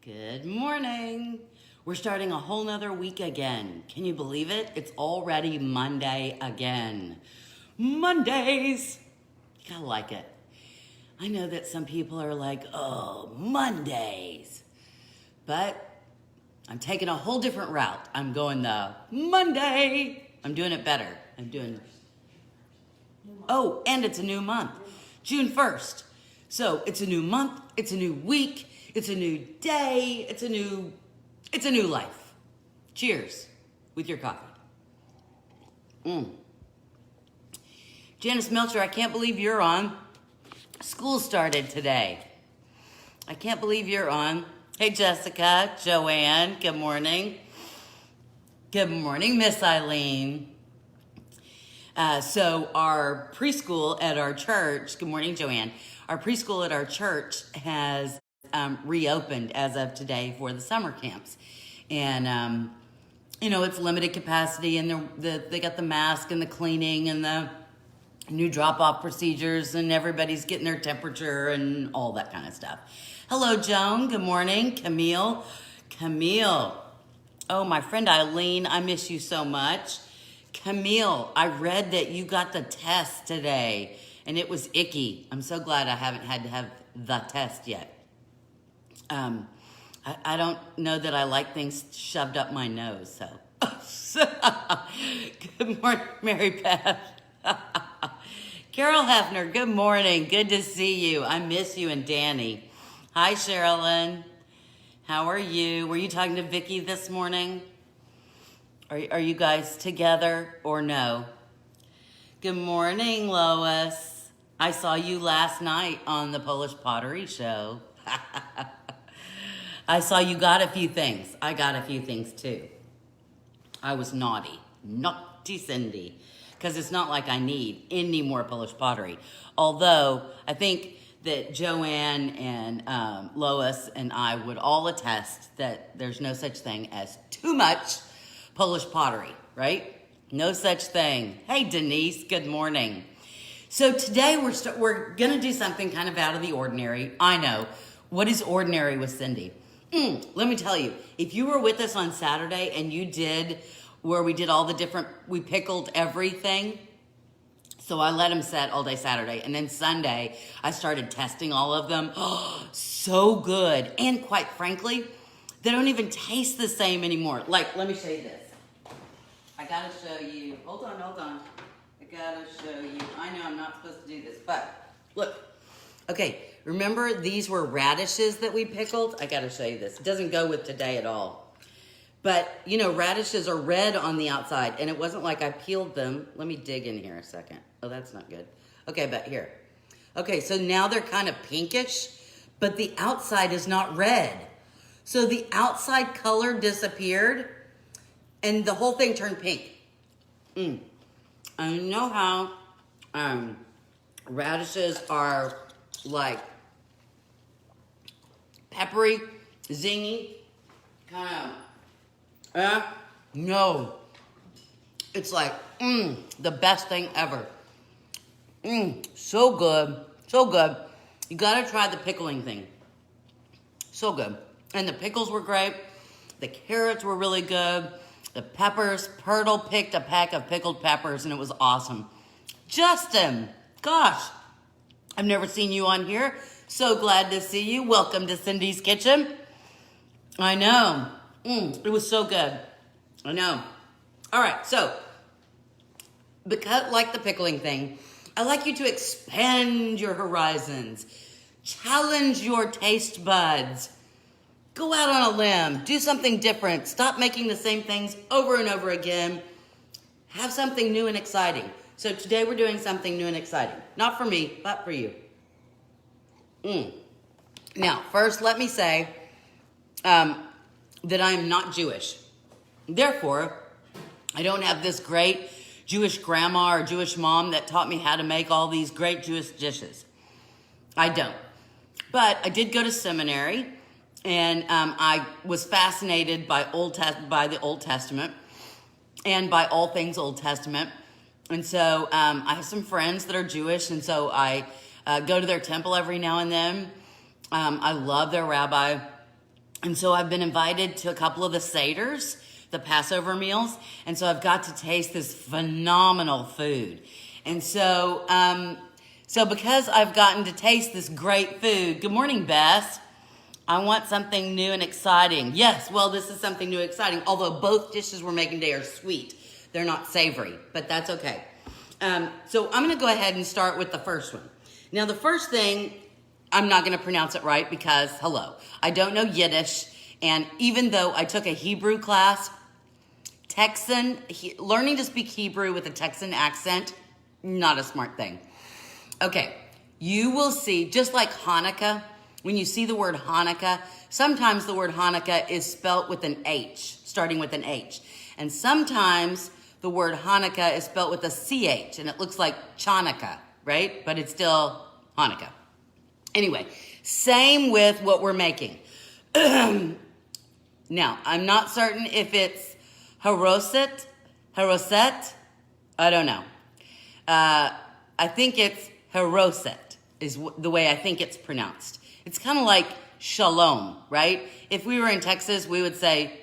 Good morning. We're starting a whole nother week again. Can you believe it? It's already Monday again. Mondays. You gotta like it. I know that some people are like, oh, Mondays. But I'm taking a whole different route. I'm going the Monday. I'm doing it better. Oh, and it's a new month. June 1st. So it's a new month, it's a new week, it's a new day, it's a new life. Cheers with your coffee. Janice Melcher, I can't believe you're on. School started today. I can't believe you're on. Hey, Jessica, Joanne, good morning. Good morning, Miss Eileen. So our preschool at our church, good morning, Joanne. Our preschool at our church has reopened as of today for the summer camps. And, it's limited capacity, and they got the mask and the cleaning and the new drop-off procedures, and everybody's getting their temperature and all that kind of stuff. Hello, Joan. Good morning. Camille. Oh, my friend Eileen, I miss you so much. Camille, I read that you got the test today, and it was icky. I'm so glad I haven't had to have the test yet. I don't know that I like things shoved up my nose, so. Good morning, Mary Beth. Carol Hefner, good morning. Good to see you. I miss you and Danny. Hi, Sherilyn. How are you? Were you talking to Vicky this morning? Are you guys together or no? Good morning, Lois. I saw you last night on the Polish Pottery Show. I saw you got a few things. I got a few things too. I was naughty Cindy, because it's not like I need any more Polish pottery. Although I think that Joanne and Lois and I would all attest that there's no such thing as too much Polish pottery, right? No such thing. Hey, Denise, good morning. So today we're going to do something kind of out of the ordinary. I know. What is ordinary with Cindy? Let me tell you, if you were with us on Saturday and you did where we did all the different, we pickled everything. So I let them set all day Saturday. And then Sunday, I started testing all of them. Oh, so good. And quite frankly, they don't even taste the same anymore. Like, let me show you this. I gotta show you. Hold on. I gotta show you. I know I'm not supposed to do this, but look. Okay, remember these were radishes that we pickled? I gotta show you this. It doesn't go with today at all. But, radishes are red on the outside, and it wasn't like I peeled them. Let me dig in here a second. Oh, that's not good. Okay, but here. Okay, so now they're kind of pinkish, but the outside is not red. So the outside color disappeared, and the whole thing turned pink. I know how radishes are like peppery, zingy, kind of, no. It's like, the best thing ever. So good, so good. You gotta try the pickling thing. So good. And the pickles were great. The carrots were really good. The peppers, Purtle picked a pack of pickled peppers, and it was awesome. Justin, gosh, I've never seen you on here. So glad to see you. Welcome to Cindy's Kitchen. I know. It was so good. I know. All right, so, because like the pickling thing, I'd like you to expand your horizons. Challenge your taste buds. Go out on a limb. Do something different. Stop making the same things over and over again. Have something new and exciting. So today we're doing something new and exciting. Not for me, but for you. Now, first let me say that I am not Jewish. Therefore, I don't have this great Jewish grandma or Jewish mom that taught me how to make all these great Jewish dishes. I don't. But I did go to seminary, and I was fascinated by the Old Testament and by all things Old Testament. And so I have some friends that are Jewish, and so I go to their temple every now and then. I love their rabbi. And so I've been invited to a couple of the Seders, the Passover meals. And so I've got to taste this phenomenal food. And so, because I've gotten to taste this great food, good morning, Bess. I want something new and exciting. Yes, well, this is something new and exciting, although both dishes we're making today are sweet. They're not savory, but that's okay. So I'm going to go ahead and start with the first one. Now, the first thing, I'm not going to pronounce it right because, hello, I don't know Yiddish. And even though I took a Hebrew class, learning to speak Hebrew with a Texan accent, not a smart thing. Okay, you will see, just like Hanukkah, when you see the word Hanukkah, sometimes the word Hanukkah is spelt with an H, starting with an H. And sometimes the word Hanukkah is spelt with a CH, and it looks like Chanukah, right? But it's still Hanukkah. Anyway, same with what we're making. Now, I'm not certain if it's Haroset, I don't know. I think it's Haroset is the way I think it's pronounced. It's kind of like shalom, right? If we were in Texas, we would say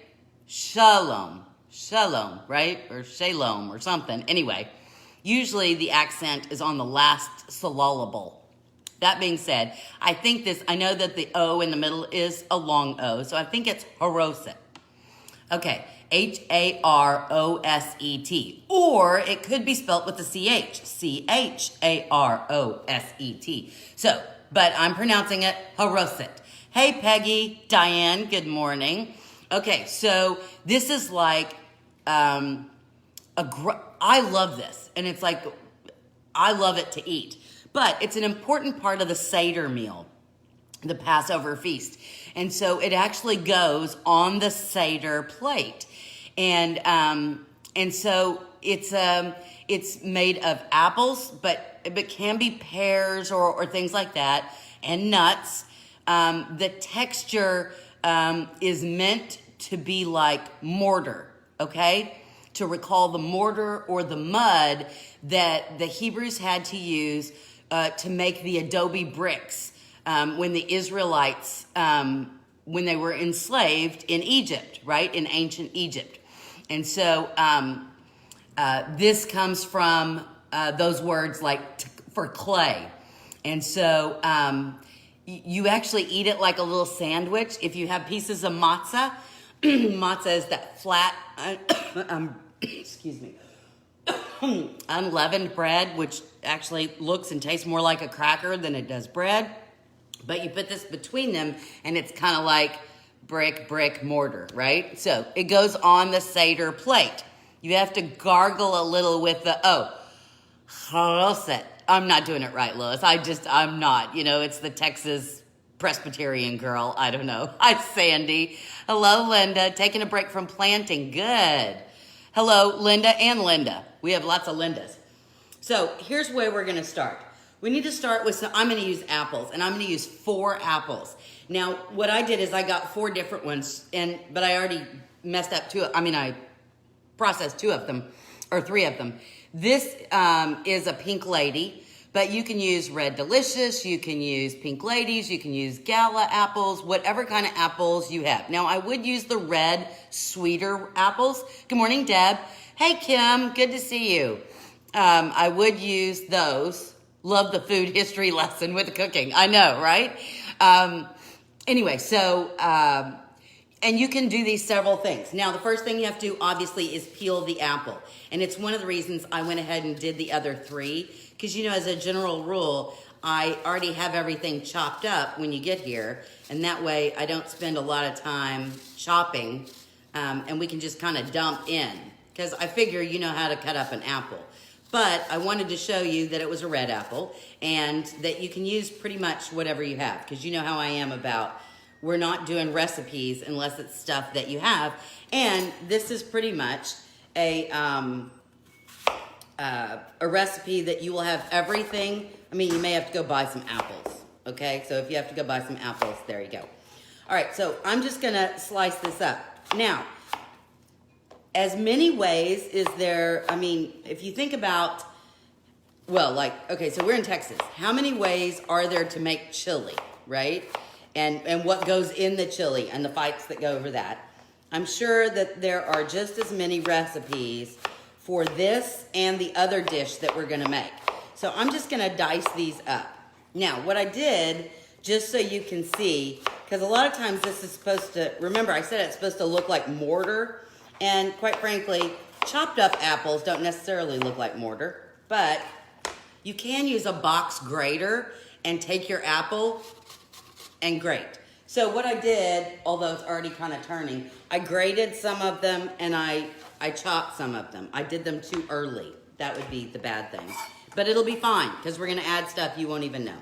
shalom, right? Or shalom or something. Anyway, usually the accent is on the last syllable. That being said, I know that the O in the middle is a long O, so I think it's Haroset. Okay, Haroset. Or it could be spelt with a CH, Charoset. So, but I'm pronouncing it Haroset. Hey, Peggy, Diane, good morning. Okay, so this is like, I love this, and it's like, I love it to eat. But it's an important part of the Seder meal, the Passover feast. And so it actually goes on the Seder plate. And so it's made of apples, but it can be pears or things like that, and nuts. The texture is meant to be like mortar, okay? To recall the mortar or the mud that the Hebrews had to use to make the adobe bricks when the Israelites, when they were enslaved in Egypt, right? In ancient Egypt. And so this comes from those words like for clay. And so you actually eat it like a little sandwich. If you have pieces of matzah, matzah is that flat, excuse me, unleavened bread, which actually looks and tastes more like a cracker than it does bread. But you put this between them, and it's kind of like brick, mortar, right? So it goes on the Seder plate. You have to gargle a little with the, Haroset. I'm not doing it right, Lois. I'm not. It's the Texas Presbyterian girl. I don't know. Hi, Sandy. Hello, Linda. Taking a break from planting. Good. Hello, Linda and Linda. We have lots of Lindas. So here's where we're going to start. We need to start with I'm going to use apples, and I'm going to use 4 apples. Now, what I did is I got 4 different ones, but I already messed up 2. I processed 2 of them, or 3 of them. This is a pink lady, but you can use Red Delicious, you can use Pink Ladies, you can use Gala apples, whatever kind of apples you have. Now, I would use the red, sweeter apples. Good morning, Deb. Hey, Kim, good to see you. I would use those. Love the food history lesson with the cooking. I know, right? Anyway, so, and you can do these several things. Now, the first thing you have to do, obviously, is peel the apple. And it's one of the reasons I went ahead and did the other 3. Because, as a general rule, I already have everything chopped up when you get here. And that way, I don't spend a lot of time chopping. And we can just kind of dump in. Because I figure you know how to cut up an apple. But I wanted to show you that it was a red apple and that you can use pretty much whatever you have. Because you know how I am about, we're not doing recipes unless it's stuff that you have. And this is pretty much a recipe that you will have everything. You may have to go buy some apples. Okay, so if you have to go buy some apples, there you go. All right, so I'm just going to slice this up. Now, as many ways is there, if you think about, okay, so we're in Texas. How many ways are there to make chili, right? and what goes in the chili and the fights that go over that. I'm sure that there are just as many recipes for this and the other dish that we're gonna make. So I'm just gonna dice these up. Now, what I did, just so you can see, because a lot of times this is supposed to, remember I said it's supposed to look like mortar, and quite frankly, chopped up apples don't necessarily look like mortar, but you can use a box grater and take your apple and grate. So what I did, although it's already kind of turning, I grated some of them and I chopped some of them. I did them too early. That would be the bad thing. But it'll be fine because we're gonna add stuff you won't even know.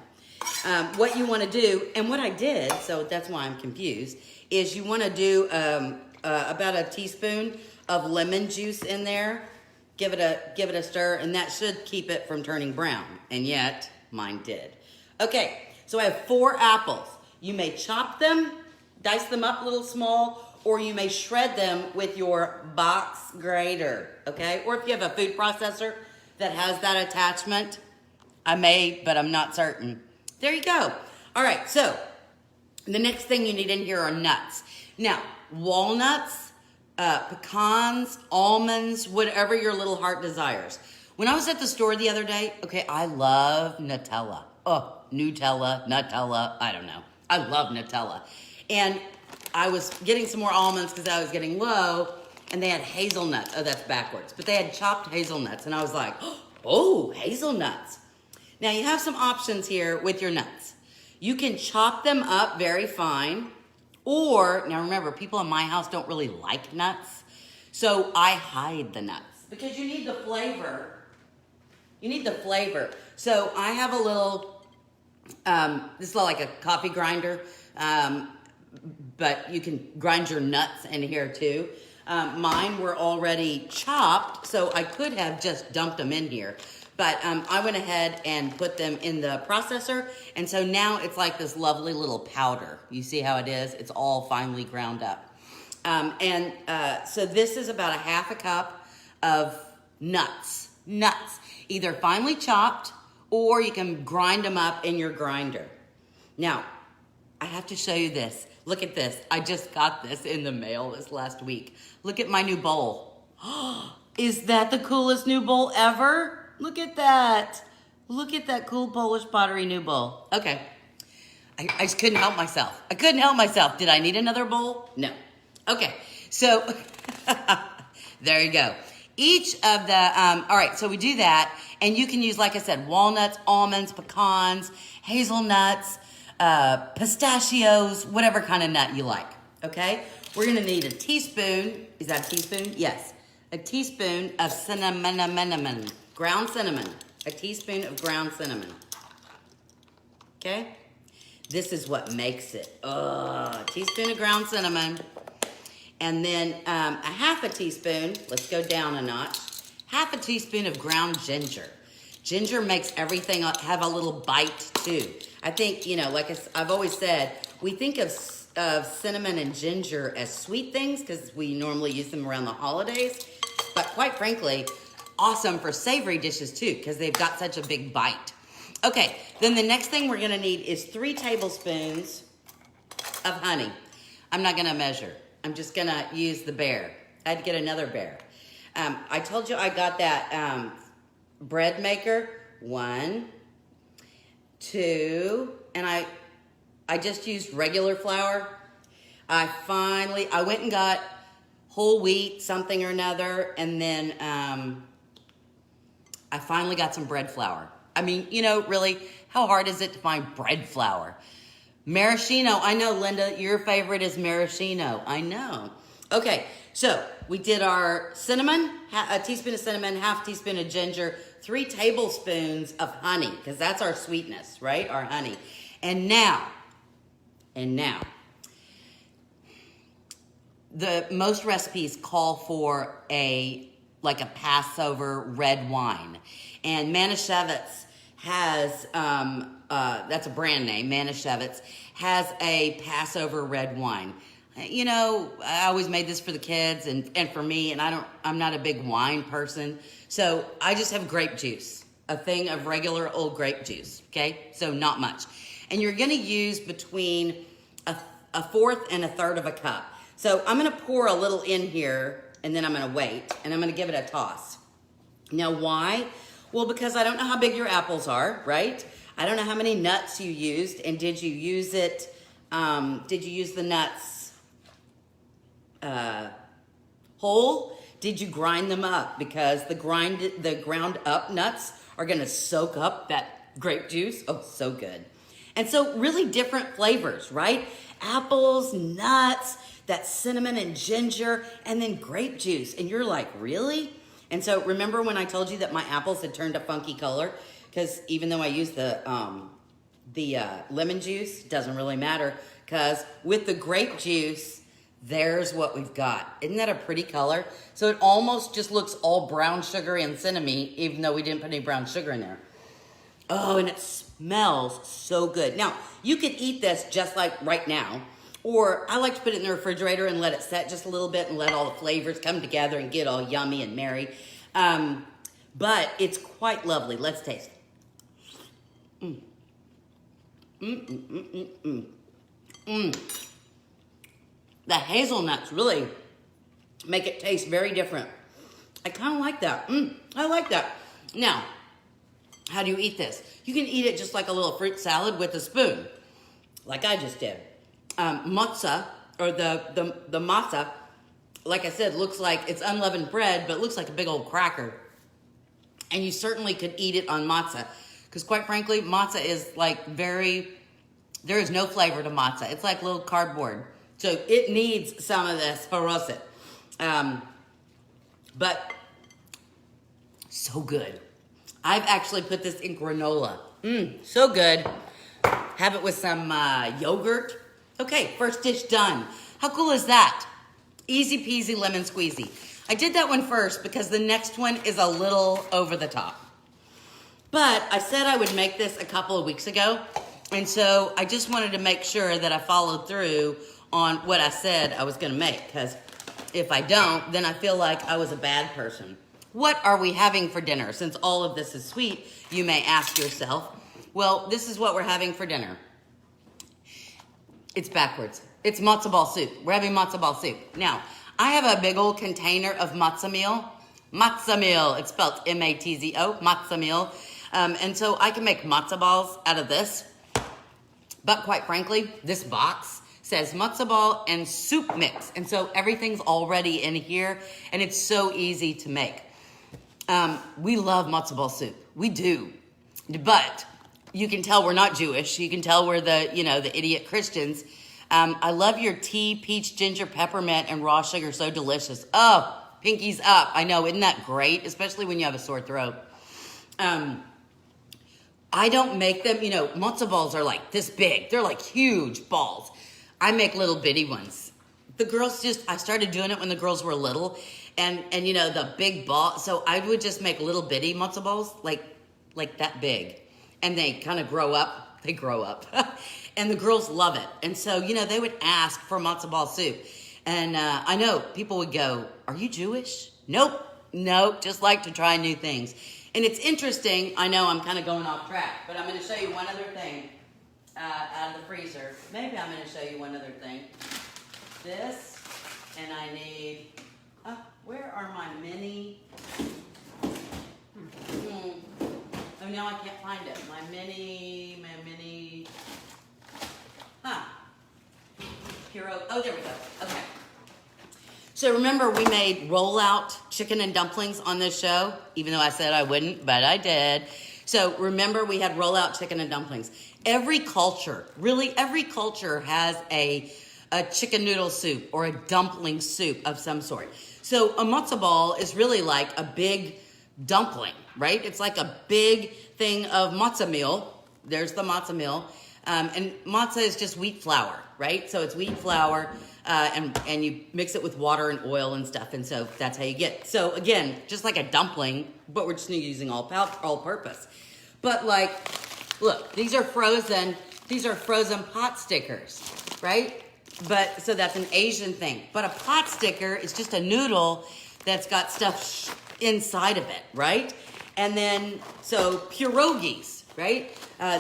What you wanna do, and what I did, so that's why I'm confused, is you wanna do about a teaspoon of lemon juice in there. Give it a stir, and that should keep it from turning brown. And yet, mine did. Okay, so I have 4 apples. You may chop them, dice them up a little small, or you may shred them with your box grater, okay? Or if you have a food processor that has that attachment, I may, but I'm not certain. There you go. All right, so the next thing you need in here are nuts. Now, walnuts, pecans, almonds, whatever your little heart desires. When I was at the store the other day, okay, I love Nutella. Oh, Nutella, I don't know. I love Nutella. And I was getting some more almonds because I was getting low, and they had hazelnuts. Oh, that's backwards. But they had chopped hazelnuts, and I was like, oh, hazelnuts. Now, you have some options here with your nuts. You can chop them up very fine, or, now remember, people in my house don't really like nuts, so I hide the nuts because you need the flavor. You need the flavor. So I have a little, this is like a coffee grinder, but you can grind your nuts in here too. Mine were already chopped, so I could have just dumped them in here. But I went ahead and put them in the processor, and so now it's like this lovely little powder. You see how it is? It's all finely ground up. So this is about a half a cup of nuts. Either finely chopped, or you can grind them up in your grinder. Now, I have to show you this. Look at this. I just got this in the mail this last week. Look at my new bowl. Is that the coolest new bowl ever? Look at that. Look at that cool Polish pottery new bowl. Okay. I just couldn't help myself. Did I need another bowl? No. Okay. So, there you go. Each of the, all right, so we do that, and you can use, like I said, walnuts, almonds, pecans, hazelnuts, pistachios, whatever kind of nut you like, okay? We're gonna need a teaspoon, is that a teaspoon? Yes. A teaspoon of cinnamon, ground cinnamon. A teaspoon of ground cinnamon, okay? This is what makes it. A teaspoon of ground cinnamon. And then a half a teaspoon, let's go down a notch, half a teaspoon of ground ginger. Ginger makes everything have a little bite too. I think, you know, like I've always said, we think of cinnamon and ginger as sweet things because we normally use them around the holidays. But quite frankly, awesome for savory dishes too because they've got such a big bite. Okay, then the next thing we're gonna need is 3 tablespoons of honey. I'm not gonna measure. I'm just gonna use the bear. I had to get another bear. I told you I got that bread maker. 1, 2, and I just used regular flour. I went and got whole wheat something or another, and then I finally got some bread flour. I mean, you know, really, how hard is it to find bread flour? Maraschino, I know, Linda, your favorite is maraschino. I know. Okay, so we did our cinnamon, a teaspoon of cinnamon, half teaspoon of ginger, 3 tablespoons of honey, because that's our sweetness, right? Our honey. And now, most recipes call for like a Passover red wine. And Manischewitz has, that's a brand name, Manischewitz, has a Passover red wine. You know, I always made this for the kids and for me, and I'm not a big wine person. So I just have grape juice, a thing of regular old grape juice, okay? So not much. And you're gonna use between a fourth and a third of a cup. So I'm gonna pour a little in here and then I'm gonna wait and I'm gonna give it a toss. Now why? Well, because I don't know how big your apples are, right? I don't know how many nuts you used, and did you use the nuts whole? Did you grind them up? Because the ground up nuts are gonna soak up that grape juice. Oh, so good. And so really different flavors, right? Apples, nuts, that cinnamon and ginger, and then grape juice. And you're like, really? And so remember when I told you that my apples had turned a funky color? Because even though I used the lemon juice, doesn't really matter. Because with the grape juice, there's what we've got. Isn't that a pretty color? So it almost just looks all brown sugary and cinnamon, even though we didn't put any brown sugar in there. Oh, and it smells so good. Now, you could eat this just like right now, or I like to put it in the refrigerator and let it set just a little bit and let all the flavors come together and get all yummy and merry. But it's quite lovely. Let's taste it. The hazelnuts really make it taste very different. I kind of like that. I like that. Now, how do you eat this? You can eat it just like a little fruit salad with a spoon, like I just did. Matzah, or the matzah, like I said, looks like it's unleavened bread, but it looks like a big old cracker. And you certainly could eat it on matzah. Because quite frankly, matzah is like there is no flavor to matzah. It's like little cardboard. So it needs some of this haroset. But so good. I've actually put this in granola. So good. Have it with some yogurt. Okay, first dish done. How cool is that? Easy peasy lemon squeezy. I did that one first because the next one is a little over the top. But I said I would make this a couple of weeks ago, and so I just wanted to make sure that I followed through on what I said I was gonna make, because if I don't, then I feel like I was a bad person. What are we having for dinner? Since all of this is sweet, you may ask yourself, well, this is what we're having for dinner. It's backwards. It's matzo ball soup. We're having matzo ball soup. Now, I have a big old container of matzo meal. Matzo meal, it's spelled M-A-T-Z-O, matzo meal. And so I can make matzo balls out of this. But quite frankly, this box says matzo ball and soup mix. And so everything's already in here, and it's so easy to make. We love matzo ball soup. We do. But you can tell we're not Jewish. You can tell we're the idiot Christians. I love your tea, peach, ginger, peppermint, and raw sugar. So delicious. Oh, pinkies up. I know, isn't that great? Especially when you have a sore throat. I don't make them, matzo balls are like this big. They're like huge balls. I make little bitty ones. The girls I started doing it when the girls were little. And the big ball. So I would just make little bitty matzo balls like that big. And they kind of grow up. They grow up. And the girls love it. And so, they would ask for matzo ball soup. And I know people would go, are you Jewish? Nope, just like to try new things. And it's interesting. I know I'm kind of going off track, but I'm going to show you one other thing out of the freezer. Maybe I'm going to show you one other thing. This, and I need, where are my mini? Oh, now I can't find it. My mini, Puree. Oh, there we go. Okay. So remember we made rollout chicken and dumplings on this show, even though I said I wouldn't, but I did. So remember we had rollout chicken and dumplings. Every culture, really every culture has a chicken noodle soup or a dumpling soup of some sort. So a matzo ball is really like a big dumpling, right? It's like a big thing of matzah meal. There's the matzah meal. And matzah is just wheat flour, right? So it's wheat flour, and you mix it with water and oil and stuff. And so that's how you get. So again, just like a dumpling, but we're just using all purpose. But like, look, these are frozen pot stickers, right? But so that's an Asian thing. But a pot sticker is just a noodle that's got stuff inside of it, right? And then, so pierogies, right?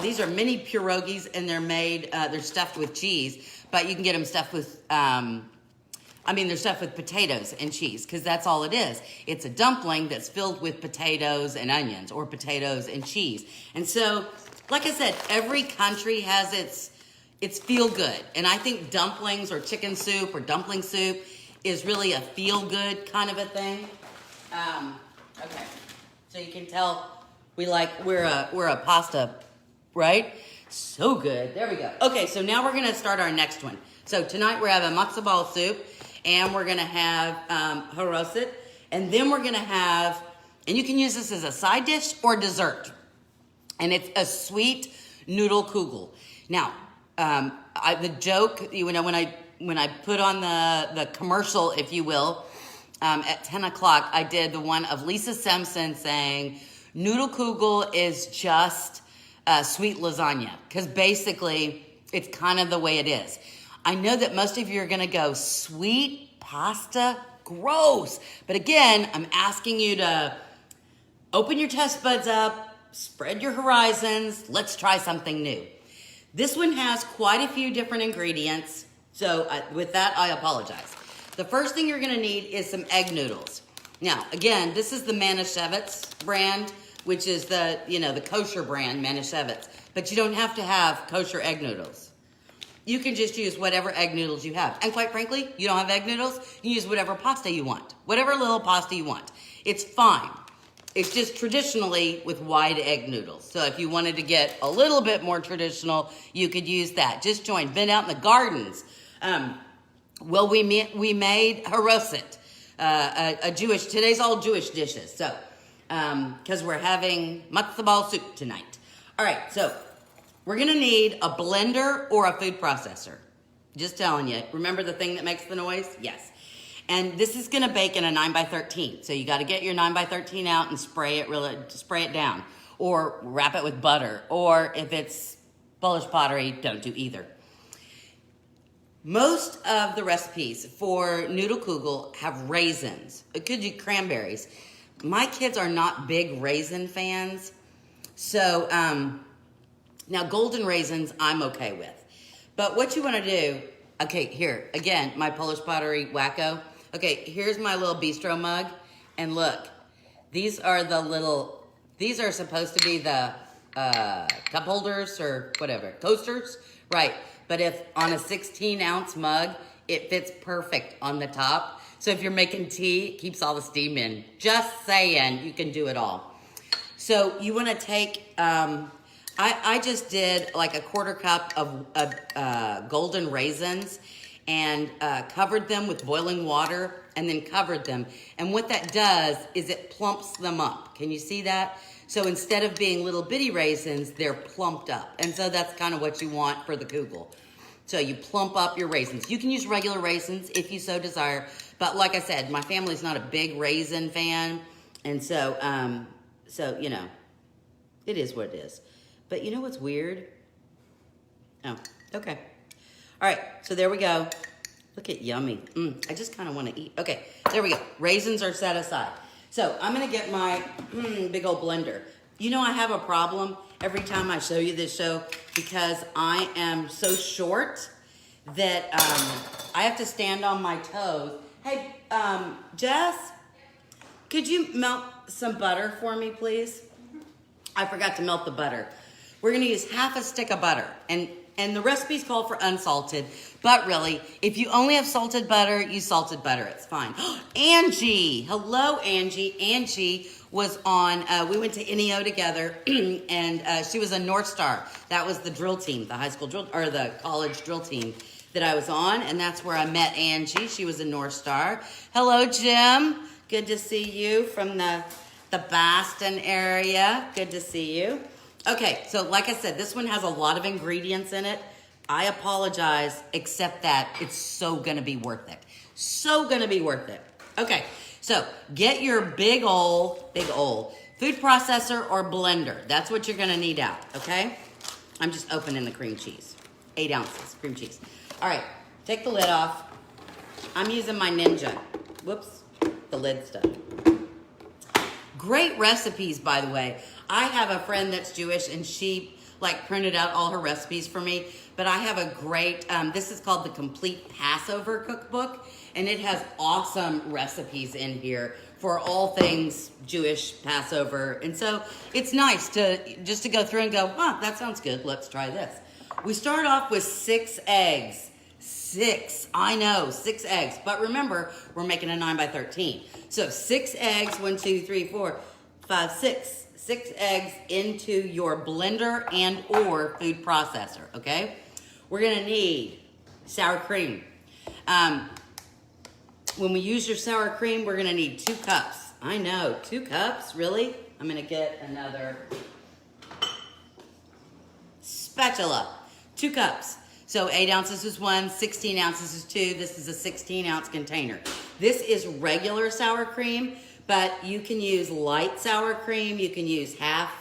These are mini pierogies, and they're made, they're stuffed with cheese. but you can get them stuffed with, they're stuffed with potatoes and cheese, because that's all it is. It's a dumpling that's filled with potatoes and onions, or potatoes and cheese. And so, like I said, every country has its feel-good. And I think dumplings or chicken soup or dumpling soup is really a feel-good kind of a thing. Okay, so you can tell we're a pasta, right? So good. There we go. Okay, so now we're gonna start our next one. So tonight we're having matzo ball soup, and we're gonna have haroset, and then we're gonna have, and you can use this as a side dish or dessert, and it's a sweet noodle kugel. Now, the joke, when I put on the commercial, if you will, at 10 o'clock, I did the one of Lisa Simpson saying, Noodle Kugel is just sweet lasagna, because basically it's kind of the way it is. I know that most of you are gonna go, sweet pasta, gross. But again, I'm asking you to open your test buds up, spread your horizons, let's try something new. This one has quite a few different ingredients, so with that, I apologize. The first thing you're gonna need is some egg noodles. Now, again, this is the Manischewitz brand, which is the kosher brand, Manischewitz. But you don't have to have kosher egg noodles. You can just use whatever egg noodles you have. And quite frankly, you don't have egg noodles, you can use whatever pasta you want. Whatever little pasta you want. It's fine. It's just traditionally with wide egg noodles. So if you wanted to get a little bit more traditional, you could use that. Just join. Been out in the gardens. We made haroset, today's all Jewish dishes. So, because we're having matzo ball soup tonight. All right, so we're gonna need a blender or a food processor. Just telling you. Remember the thing that makes the noise? Yes. And this is gonna bake in a 9x13. So you gotta get your 9x13 out and spray it down. Or wrap it with butter. Or if it's Polish pottery, don't do either. Most of the recipes for Noodle Kugel have raisins. It could do cranberries. My kids are not big raisin fans. So, now golden raisins I'm okay with. But what you wanna do, okay, here, again, my Polish pottery wacko. Okay, here's my little bistro mug, and look, these are supposed to be the cup holders or whatever, coasters, right? But if on a 16-ounce mug, it fits perfect on the top. So if you're making tea, it keeps all the steam in. Just saying, you can do it all. So you wanna take, I just did like a 1/4 cup of golden raisins, and covered them with boiling water, and then covered them. And what that does is it plumps them up. Can you see that? So instead of being little bitty raisins, they're plumped up. And so that's kind of what you want for the kugel. So you plump up your raisins. You can use regular raisins if you so desire. But like I said, my family's not a big raisin fan. And so, it is what it is. But you know what's weird? Oh, okay. All right, so there we go. Look at yummy. I just kind of want to eat. Okay, there we go. Raisins are set aside. So I'm going to get my big old blender. You know, I have a problem every time I show you this show because I am so short that I have to stand on my toes. Hey, Jess, could you melt some butter for me, please? I forgot to melt the butter. We're going to use half a stick of butter. And the recipe's called for unsalted, but really, if you only have salted butter, use salted butter. It's fine. Angie, hello, Angie. Angie was on, we went to NEO together, and she was a North Star. That was the drill team, the high school drill, or the college drill team that I was on, and that's where I met Angie. She was a North Star. Hello, Jim. Good to see you from the Boston area. Good to see you. Okay, so like I said, this one has a lot of ingredients in it. I apologize, except that it's so gonna be worth it. So gonna be worth it. Okay, so get your big ol' food processor or blender. That's what you're gonna need out, okay? I'm just opening the cream cheese. 8 ounces cream cheese. All right, take the lid off. I'm using my Ninja. Whoops, the lid stuck. Great recipes, by the way. I have a friend that's Jewish, and she like printed out all her recipes for me, but I have a great, this is called the Complete Passover Cookbook, and it has awesome recipes in here for all things Jewish Passover. And so it's nice to just to go through and go, huh, that sounds good. Let's try this. We start off with 6 eggs. 6, I know, 6 eggs. But remember, we're making a 9 by 13. So 6 eggs, 1, 2, 3, 4, 5, 6. 6 eggs into your blender and or food processor, okay? We're gonna need sour cream. When we use your sour cream, we're gonna need 2 cups. I know, 2 cups, really? I'm gonna get another spatula. 2 cups. So 8 ounces is 1, 16 ounces is 2. This is a 16-ounce container. This is regular sour cream, but you can use light sour cream. You can use half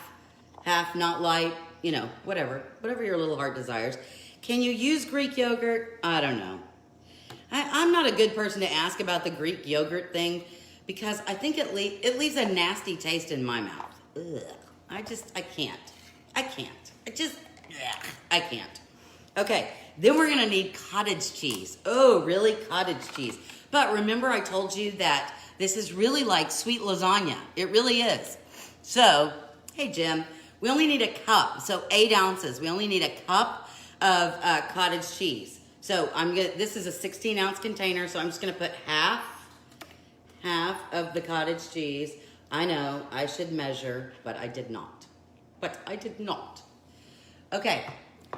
not light, you know, whatever your little heart desires. Can you use Greek yogurt? I don't know. I'm not a good person to ask about the Greek yogurt thing because I think it leaves a nasty taste in my mouth. Ugh. I can't. I can't. Okay, then we're gonna need cottage cheese. Oh, really? Cottage cheese. But remember I told you that this is really like sweet lasagna. It really is. So, hey Jim, we only need a cup. So 8 ounces. We only need a cup of cottage cheese. So this is a 16-ounce container, so I'm just gonna put half of the cottage cheese. I know, I should measure, but I did not. Okay,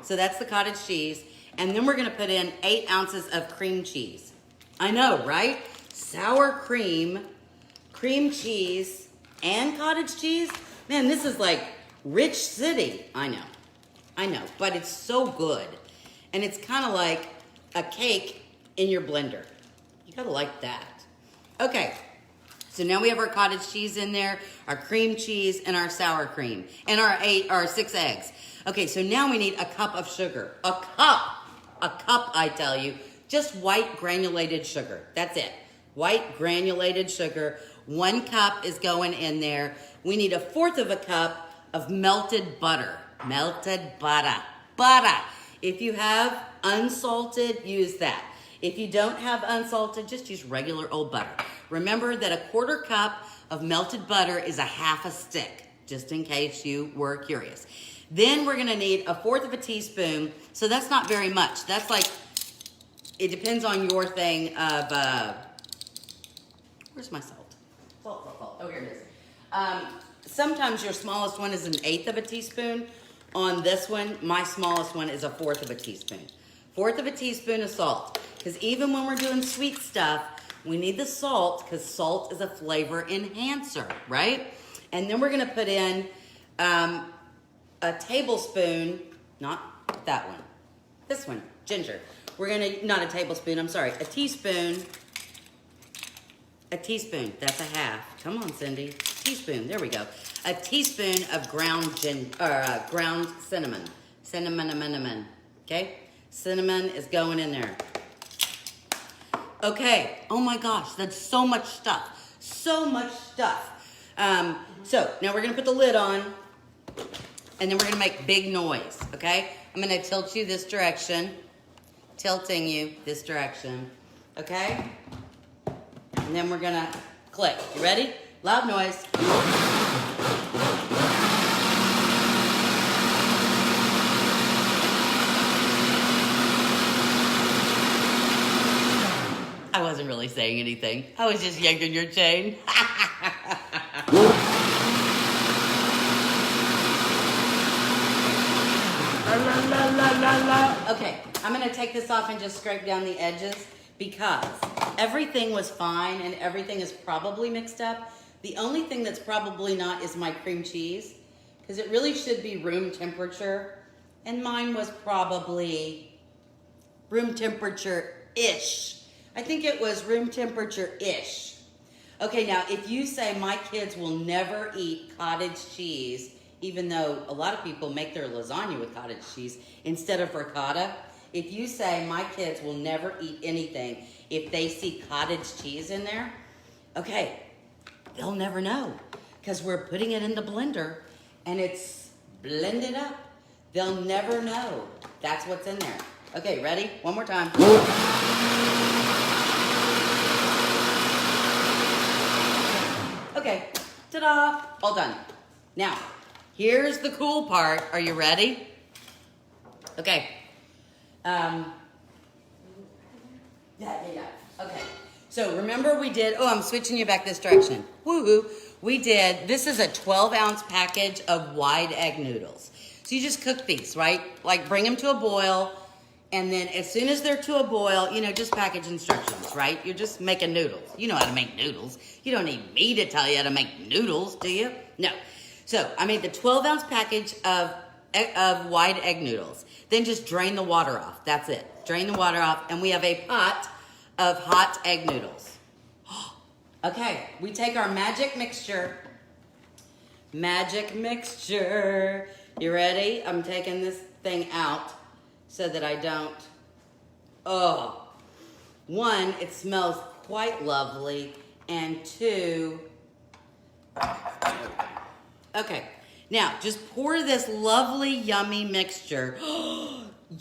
so that's the cottage cheese. And then we're gonna put in 8 ounces of cream cheese. I know, right? Sour cream, cream cheese, and cottage cheese. Man, this is like rich city. I know, but it's so good. And it's kind of like a cake in your blender. You gotta like that. Okay, so now we have our cottage cheese in there, our cream cheese, and our sour cream, and our 6 eggs. Okay, so now we need a cup of sugar. A cup, I tell you. Just white granulated sugar. That's it. White granulated sugar. 1 cup is going in there. We need 1/4 of a cup of melted butter. Melted butter. Butter. If you have unsalted, use that. If you don't have unsalted, just use regular old butter. Remember that 1/4 cup of melted butter is 1/2 stick, just in case you were curious. Then we're gonna need 1/4 of a teaspoon. So that's not very much. That's like, it depends on your thing of, where's my salt? Salt. Oh, here it is. Sometimes your smallest one is 1/8 of a teaspoon. On this one, my smallest one is 1/4 of a teaspoon. 1/4 of a teaspoon of salt. Because even when we're doing sweet stuff, we need the salt because salt is a flavor enhancer, right? And then we're gonna put in a tablespoon, not that one, this one, ginger. We're gonna, not a tablespoon, I'm sorry, a teaspoon, that's 1/2. Come on, Cindy, teaspoon, there we go. A teaspoon of ground cinnamon. Cinnamon, okay? Cinnamon is going in there. Okay, oh my gosh, that's so much stuff. So much stuff. So now we're gonna put the lid on and then we're gonna make big noise, okay? I'm gonna tilt you this direction, tilting you this direction, okay? And then we're gonna click. You ready? Loud noise. I wasn't really saying anything. I was just yanking your chain. Okay, I'm gonna take this off and just scrape down the edges because everything was fine and everything is probably mixed up. The only thing that's probably not is my cream cheese because it really should be room temperature and mine was probably room temperature-ish. I think it was room temperature-ish. Okay, now if you say my kids will never eat cottage cheese, even though a lot of people make their lasagna with cottage cheese instead of ricotta, if you say my kids will never eat anything if they see cottage cheese in there, okay, they'll never know because we're putting it in the blender and it's blended up. They'll never know that's what's in there. Okay, ready? One more time. Okay, ta-da, all done. Now, here's the cool part. Are you ready? Okay. Yeah. Okay. So remember we did, I'm switching you back this direction. Woo-hoo. We did, this is a 12-ounce package of wide egg noodles. So you just cook these, right? Like bring them to a boil, and then as soon as they're to a boil, just package instructions, right? You're just making noodles. You know how to make noodles. You don't need me to tell you how to make noodles, do you? No. So I made the 12-ounce package of wide egg noodles. Then just drain the water off. That's it. Drain the water off, and we have a pot of hot egg noodles. Okay, we take our magic mixture. Magic mixture. You ready? I'm taking this thing out so that I don't. One, it smells quite lovely, and two, okay. Now, just pour this lovely, yummy mixture.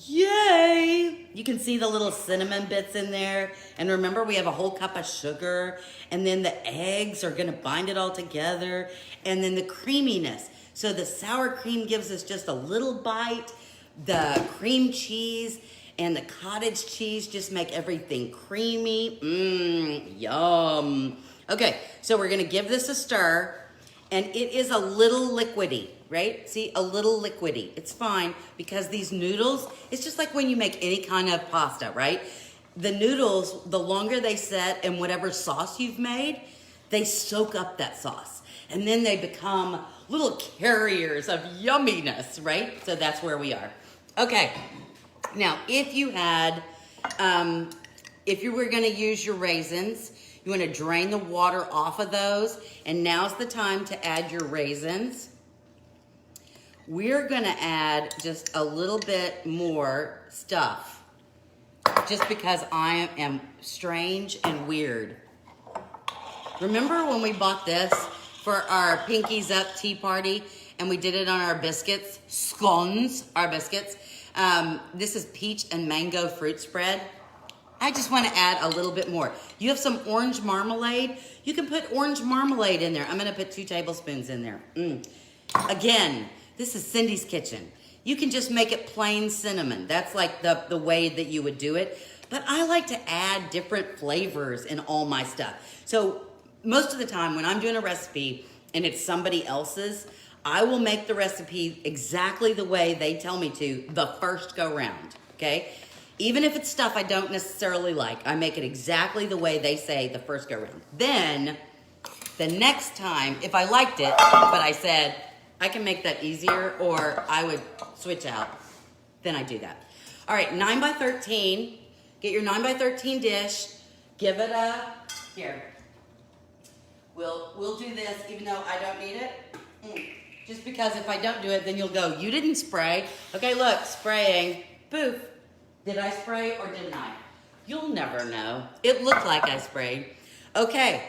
Yay! You can see the little cinnamon bits in there. And remember, we have a whole cup of sugar. And then the eggs are going to bind it all together. And then the creaminess. So the sour cream gives us just a little bite. The cream cheese and the cottage cheese just make everything creamy. Yum. Okay, so we're going to give this a stir. And it is a little liquidy, right? See, a little liquidy. It's fine because these noodles, it's just like when you make any kind of pasta, right? The noodles, the longer they set in whatever sauce you've made, they soak up that sauce. And then they become little carriers of yumminess, right? So that's where we are. Okay, now if you had, if you were gonna use your raisins, you want to drain the water off of those, and now's the time to add your raisins. We're going to add just a little bit more stuff, just because I am strange and weird. Remember when we bought this for our Pinkies Up tea party, and we did it on our biscuits, scones, our biscuits? This is peach and mango fruit spread. I just want to add a little bit more. You have some orange marmalade. You can put orange marmalade in there. I'm going to put 2 tablespoons in there. Again, this is Cindy's kitchen. You can just make it plain cinnamon. That's like the way that you would do it. But I like to add different flavors in all my stuff. So most of the time when I'm doing a recipe and it's somebody else's, I will make the recipe exactly the way they tell me to the first go round, okay? Even if it's stuff I don't necessarily like, I make it exactly the way they say the first go round. Then, the next time, if I liked it, but I said, I can make that easier, or I would switch out, then I do that. All right, 9 by 13. Get your 9 by 13 dish. Give it a, here. We'll do this even though I don't need it. Just because if I don't do it, then you'll go, you didn't spray. Okay, look, spraying. Poof. Did I spray or didn't I? You'll never know. It looked like I sprayed. Okay.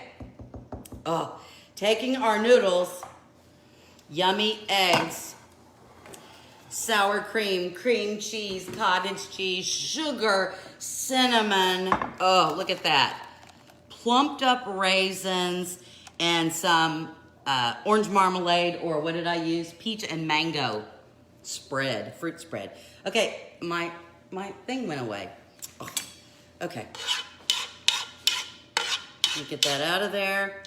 Taking our noodles, yummy eggs, sour cream, cream cheese, cottage cheese, sugar, cinnamon. Oh, look at that. Plumped up raisins and some orange marmalade, or what did I use? Peach and mango spread, fruit spread. Okay, my thing went away. Oh, okay. Let me get that out of there.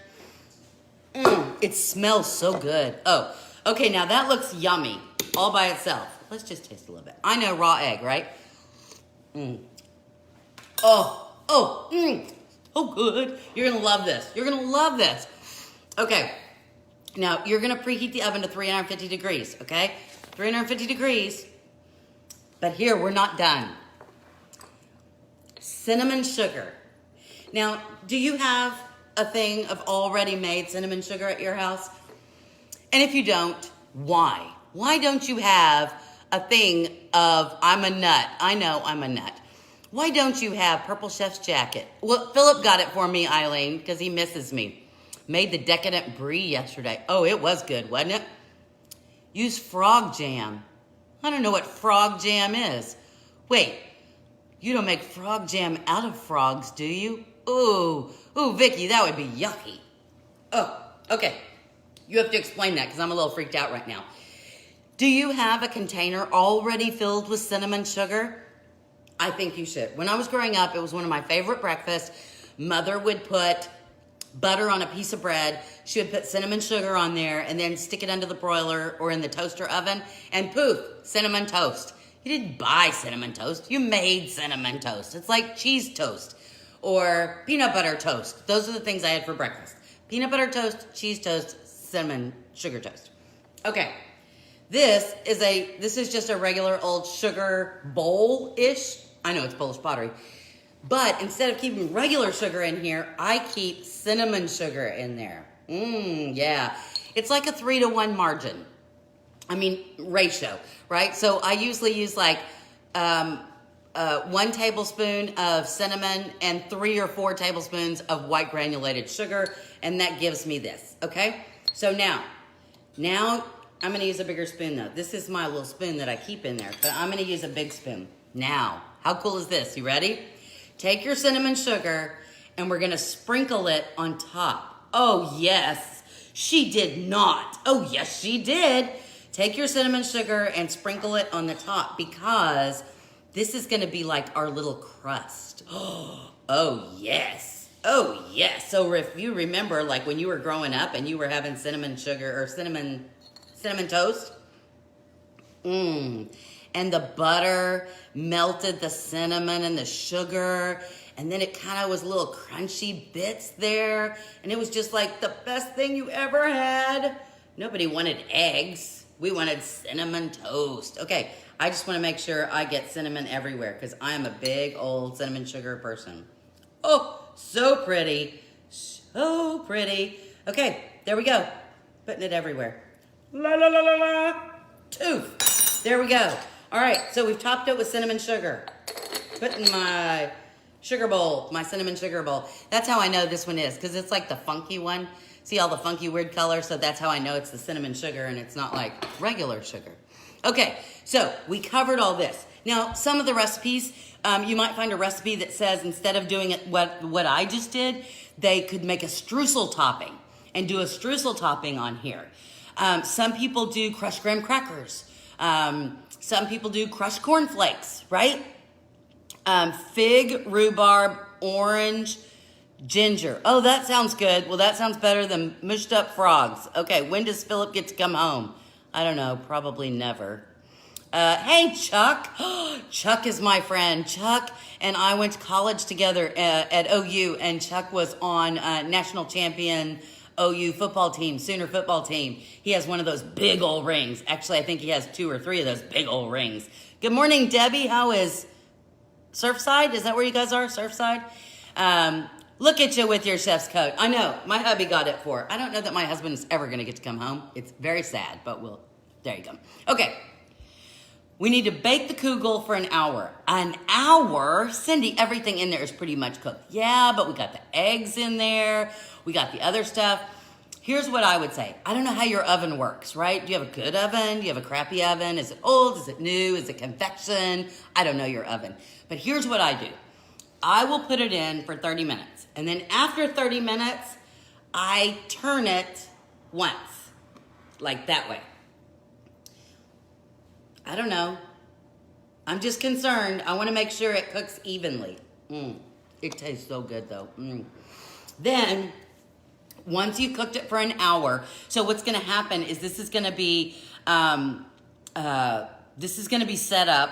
It smells so good. Oh, okay, now that looks yummy all by itself. Let's just taste a little bit. I know raw egg, right? Oh, good. You're gonna love this. You're gonna love this. Okay, now you're gonna preheat the oven to 350 degrees, okay? 350 degrees. But here, we're not done. Cinnamon sugar. Now, do you have a thing of already made cinnamon sugar at your house? And if you don't, why? Why don't you have a thing of, I'm a nut. I know I'm a nut. Why don't you have Purple Chef's Jacket? Well, Philip got it for me, Eileen, because he misses me. Made the decadent brie yesterday. Oh, it was good, wasn't it? Use frog jam. I don't know what frog jam is. Wait, you don't make frog jam out of frogs, do you? Ooh, Vicky, that would be yucky. Oh, okay. You have to explain that because I'm a little freaked out right now. Do you have a container already filled with cinnamon sugar? I think you should. When I was growing up, it was one of my favorite breakfasts. Mother would put butter on a piece of bread. She would put cinnamon sugar on there and then stick it under the broiler or in the toaster oven and poof, cinnamon toast. You didn't buy cinnamon toast. You made cinnamon toast. It's like cheese toast or peanut butter toast. Those are the things I had for breakfast. Peanut butter toast, cheese toast, cinnamon sugar toast. Okay. This is just a regular old sugar bowl-ish. I know it's Polish pottery. But instead of keeping regular sugar in here, I keep cinnamon sugar in there. Yeah. It's like a 3-to-1 margin. Ratio, right? So I usually use like 1 tablespoon of cinnamon and 3 or 4 tablespoons of white granulated sugar, and that gives me this, okay? So now I'm gonna use a bigger spoon though. This is my little spoon that I keep in there, but I'm gonna use a big spoon. Now, how cool is this? You ready? Take your cinnamon sugar and we're gonna sprinkle it on top. Oh yes, she did not. Oh yes, she did. Take your cinnamon sugar and sprinkle it on the top because this is gonna be like our little crust. Oh yes. Oh yes. So if you remember like when you were growing up and you were having cinnamon sugar or cinnamon toast, and the butter melted the cinnamon and the sugar, and then it kind of was little crunchy bits there, and it was just like the best thing you ever had. Nobody wanted eggs. We wanted cinnamon toast. Okay, I just want to make sure I get cinnamon everywhere because I am a big old cinnamon sugar person. Oh, so pretty. So pretty. Okay, there we go. Putting it everywhere. La la la la la. Toof. There we go. All right, so we've topped it with cinnamon sugar. Put in my sugar bowl, my cinnamon sugar bowl. That's how I know this one is because it's like the funky one. See all the funky weird colors? So that's how I know it's the cinnamon sugar and it's not like regular sugar. Okay, so we covered all this. Now, some of the recipes, you might find a recipe that says instead of doing it what I just did, they could make a streusel topping and do a streusel topping on here. Some people do crushed graham crackers. Some people do crushed cornflakes, right? Fig, rhubarb, orange, ginger. Oh, that sounds good. Well, that sounds better than mushed up frogs. Okay, when does Philip get to come home? I don't know, probably never. Hey, Chuck. Chuck is my friend. Chuck and I went to college together at OU, and Chuck was on national champion OU football team, Sooner football team. He has one of those big old rings. Actually, I think he has 2 or 3 of those big old rings. Good morning, Debbie. How is Surfside? Is that where you guys are, Surfside? Look at you with your chef's coat. I know, my hubby got it for her. I don't know that my husband is ever gonna get to come home. It's very sad, but there you go. Okay, we need to bake the kugel for an hour. An hour? Cindy, everything in there is pretty much cooked. Yeah, but we got the eggs in there. We got the other stuff. Here's what I would say. I don't know how your oven works, right? Do you have a good oven? Do you have a crappy oven? Is it old? Is it new? Is it convection? I don't know your oven. But here's what I do. I will put it in for 30 minutes. And then after 30 minutes, I turn it once. Like that way. I don't know. I'm just concerned. I want to make sure it cooks evenly. It tastes so good though. Then, once you've cooked it for an hour, so what's going to happen is this is going to be set up.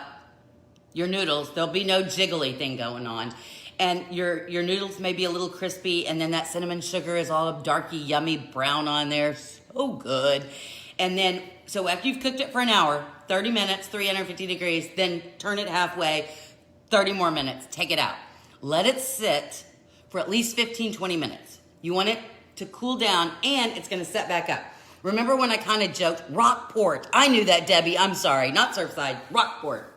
Your noodles, there'll be no jiggly thing going on. And your noodles may be a little crispy, and then that cinnamon sugar is all darky, yummy brown on there. So good. And then, so after you've cooked it for an hour, 30 minutes, 350 degrees, then turn it halfway, 30 more minutes, take it out. Let it sit for at least 15, 20 minutes. You want it to cool down, and it's gonna set back up. Remember when I kind of joked, Rockport. I knew that, Debbie, I'm sorry, not Surfside, Rockport.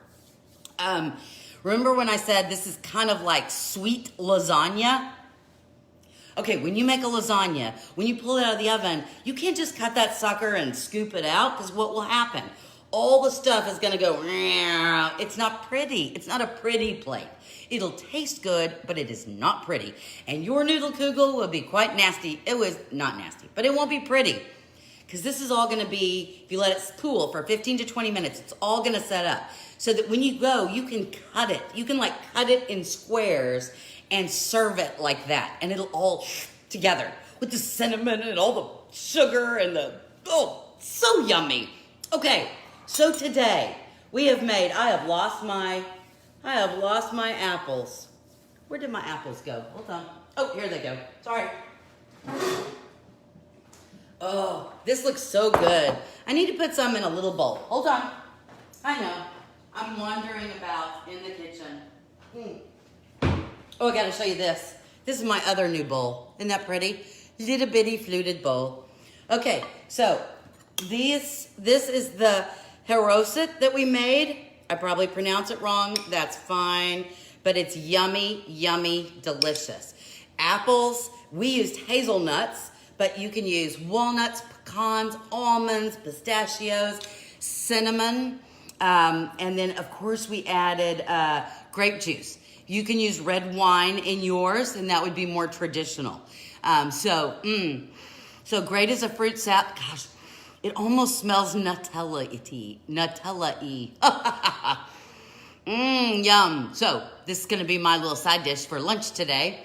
Remember when I said this is kind of like sweet lasagna? Okay, when you make a lasagna, when you pull it out of the oven, you can't just cut that sucker and scoop it out, because what will happen? all the stuff is gonna go, it's not pretty. It's not a pretty plate. It'll taste good, but it is not pretty. And your Noodle Kugel will be quite nasty. It was not nasty, but it won't be pretty. Because this is all gonna be, if you let it cool for 15 to 20 minutes, it's all gonna set up. So that when you go, you can cut it. You can like cut it in squares and serve it like that. And it'll all together with the cinnamon and all the sugar and so yummy. Okay, so today we have made, I have lost my apples. Where did my apples go? Hold on. Oh, here they go. Sorry. Oh, this looks so good. I need to put some in a little bowl. Hold on. I know. I'm wandering about in the kitchen. Oh, I gotta show you this. This is my other new bowl. Isn't that pretty? Little bitty fluted bowl. Okay, so this is the Haroset that we made. I probably pronounce it wrong. That's fine. But it's yummy, yummy, delicious. Apples, we used hazelnuts, but you can use walnuts, pecans, almonds, pistachios, cinnamon. And then, of course, we added grape juice. You can use red wine in yours, and that would be more traditional. So great as a fruit salad. Gosh, it almost smells Nutella-y. Nutella-y. Yum. So this is going to be my little side dish for lunch today.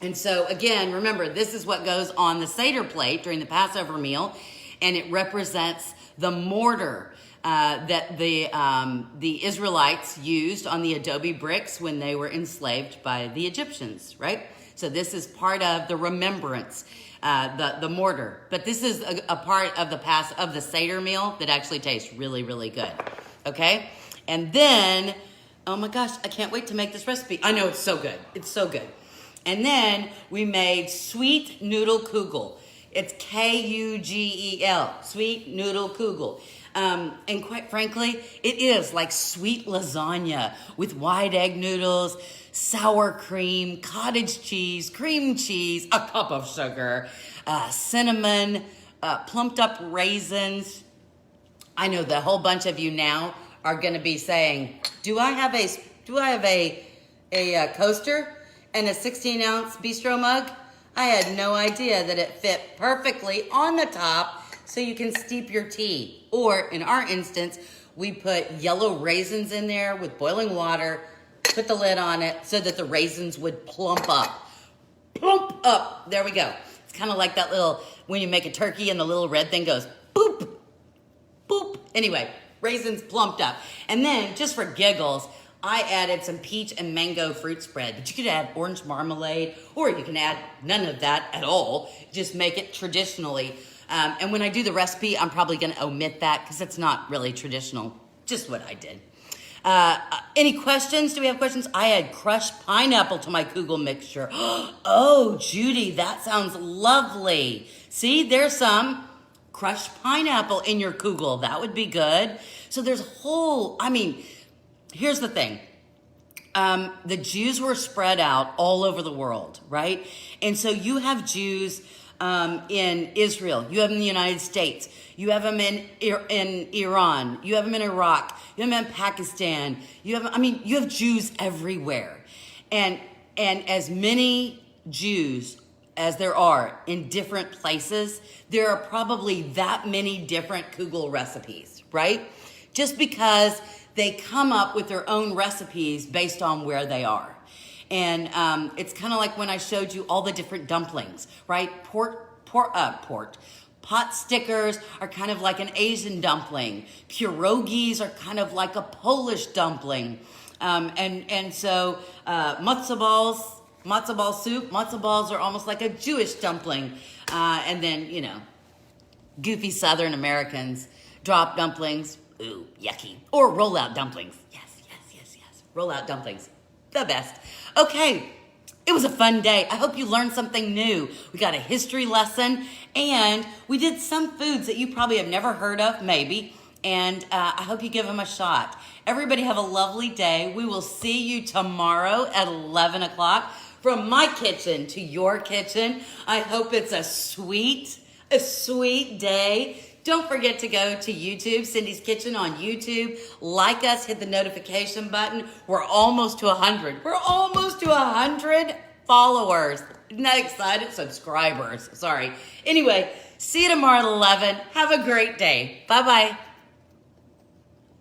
And so, again, remember, this is what goes on the Seder plate during the Passover meal, and it represents the mortar that the Israelites used on the adobe bricks when they were enslaved by the Egyptians, right? So this is part of the remembrance, the mortar. But this is a part of the Seder meal that actually tastes really, really good, okay? And then, oh my gosh, I can't wait to make this recipe. I know, it's so good. It's so good. And then we made sweet Noodle Kugel. It's Kugel, sweet Noodle Kugel. And quite frankly, it is like sweet lasagna with white egg noodles, sour cream, cottage cheese, cream cheese, a cup of sugar, cinnamon, plumped up raisins. I know the whole bunch of you now are going to be saying, do I have a coaster and a 16-ounce bistro mug? I had no idea that it fit perfectly on the top so you can steep your tea. Or in our instance, we put yellow raisins in there with boiling water, put the lid on it so that the raisins would plump up. Plump up. There we go. It's kind of like that little, when you make a turkey and the little red thing goes boop, boop. Anyway, raisins plumped up. And then, just for giggles, I added some peach and mango fruit spread, but you could add orange marmalade, or you can add none of that at all. Just make it traditionally. And when I do the recipe, I'm probably going to omit that because it's not really traditional. Just what I did. Any questions? Do we have questions? I add crushed pineapple to my Kugel mixture. Oh, Judy, that sounds lovely. See, there's some crushed pineapple in your Kugel. That would be good. So there's a whole, here's the thing. The Jews were spread out all over the world, right? And so you have Jews in Israel. You have them in the United States. You have them in Iran. You have them in Iraq. You have them in Pakistan. You have Jews everywhere. And as many Jews as there are in different places, there are probably that many different Kugel recipes, right? Just because they come up with their own recipes based on where they are. And it's kind of like when I showed you all the different dumplings, right? Pot stickers are kind of like an Asian dumpling. Pierogies are kind of like a Polish dumpling. And so matzo ball soup, matzo balls are almost like a Jewish dumpling. And then, goofy Southern Americans, drop dumplings, ooh, yucky. Or roll-out dumplings. Yes. Roll-out dumplings, the best. Okay, it was a fun day. I hope you learned something new. We got a history lesson, and we did some foods that you probably have never heard of, maybe, and I hope you give them a shot. Everybody have a lovely day. We will see you tomorrow at 11 o'clock from my kitchen to your kitchen. I hope it's a sweet day. Don't forget to go to YouTube, Cindy's Kitchen on YouTube. Like us, hit the notification button. We're almost to 100. We're almost to 100 followers. Isn't that exciting? Subscribers. Sorry. Anyway, see you tomorrow at 11. Have a great day. Bye-bye.